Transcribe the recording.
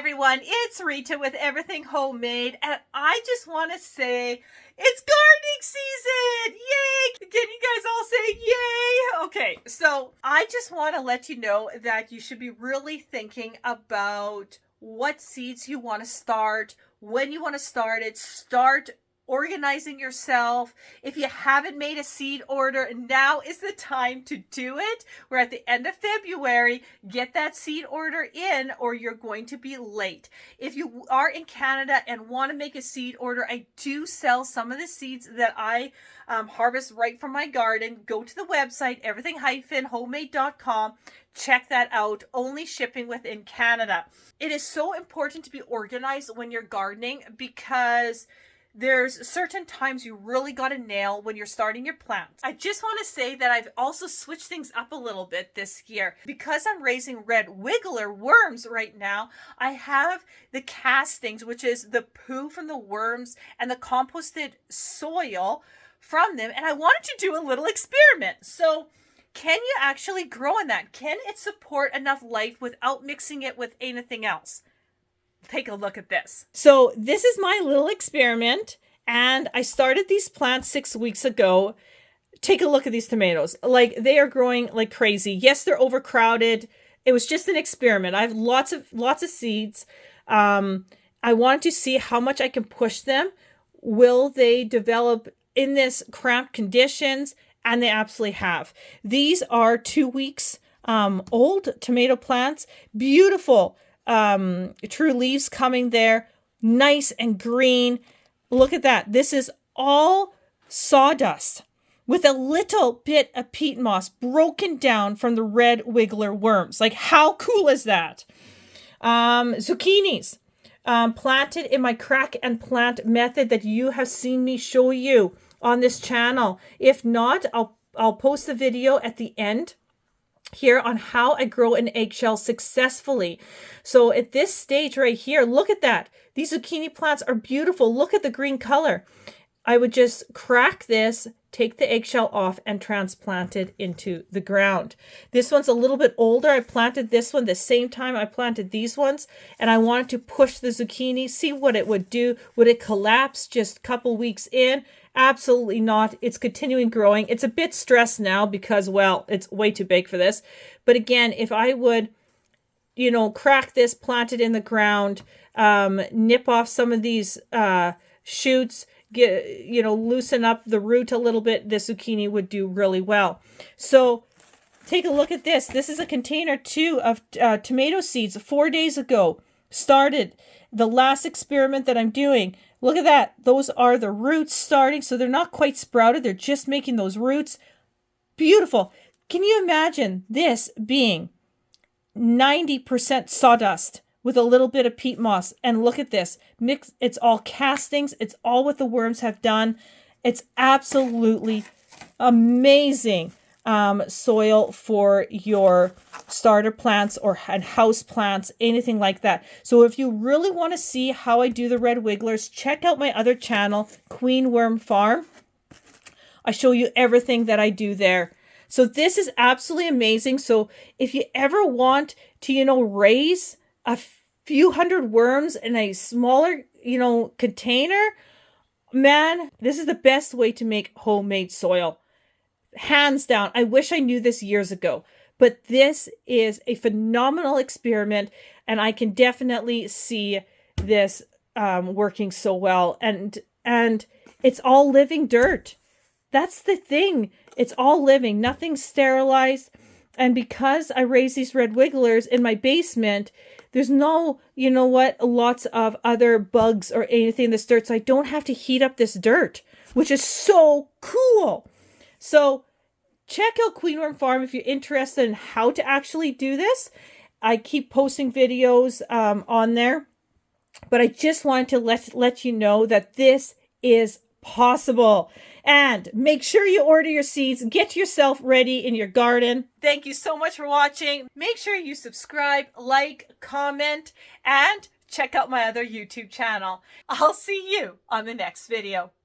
everyone, it's Rita with Everything Homemade, and I just want to say it's gardening season! Yay! Can you guys all say yay? Okay, so I just want to let you know that you should be really thinking about what seeds you want to start, when you want to start it. Start organizing yourself. If you haven't made a seed order, now is the time to do it. We're at the end of February. Get that seed order in or you're going to be late. If you are in Canada and want to make a seed order, I do sell some of the seeds that I harvest right from my garden. Go to the website, everything-homemade.com. Check that out. Only shipping within Canada. It is so important to be organized when you're gardening because there's certain times you really got to nail when you're starting your plants. I just want to say that I've also switched things up a little bit this year. Because I'm raising red wiggler worms right now, I have the castings, which is the poo from the worms and the composted soil from them. And I wanted to do a little experiment. So can you actually grow in that? Can it support enough life without mixing it with anything else? Take a look at this. So this is my little experiment, and I started these plants 6 weeks ago. Take a look at these tomatoes. Like, they are growing like crazy. Yes, they're overcrowded. It was just an experiment. I have lots of seeds. I wanted to see how much I can push them. Will they develop in this cramped conditions? And they absolutely have. These are 2 weeks old tomato plants. Beautiful. True leaves coming there, nice and green. Look at that. This is all sawdust with a little bit of peat moss broken down from the red wiggler worms. Like, how cool is that? Zucchinis planted in my crack and plant method that you have seen me show you on this channel. If not, I'll post the video at the end here on how I grow an eggshell successfully. So at this stage right here, look at that. These zucchini plants are beautiful. Look at the green color. I would just crack this, take the eggshell off, and transplant it into the ground. This one's a little bit older. I planted this one the same time I planted these ones, and I wanted to push the zucchini, see what it would do. Would it collapse just a couple weeks in? Absolutely not. It's continuing growing. It's a bit stressed now because, well, it's way too big for this. But again, if I would, crack this, plant it in the ground, nip off some of these shoots, loosen up the root a little bit, the zucchini would do really well. So take a look at this. This is a container too of tomato seeds 4 days ago. Started the last experiment that I'm doing. Look at that. Those are the roots starting. So they're not quite sprouted. They're just making those roots. Beautiful. Can you imagine this being 90% sawdust with a little bit of peat moss? And look at this. Mix. It's all castings. It's all what the worms have done. It's absolutely amazing soil for your starter plants and house plants, anything like that. So if you really want to see how I do the red wigglers, check out my other channel, Queen Worm Farm. I show you everything that I do there. So this is absolutely amazing. So if you ever want to, raise a few hundred worms in a smaller, container, man, this is the best way to make homemade soil. Hands down. I wish I knew this years ago, but this is a phenomenal experiment, and I can definitely see this working so well. And it's all living dirt. That's the thing. It's all living, nothing sterilized. And because I raise these red wigglers in my basement, there's no, lots of other bugs or anything in this dirt. So I don't have to heat up this dirt, which is so cool. So check out Queen Worm Farm if you're interested in how to actually do this. I keep posting videos on there, but I just wanted to let you know that this is possible. And make sure you order your seeds. Get yourself ready in your garden. Thank you so much for watching. Make sure you subscribe, like, comment, and check out my other YouTube channel. I'll see you on the next video.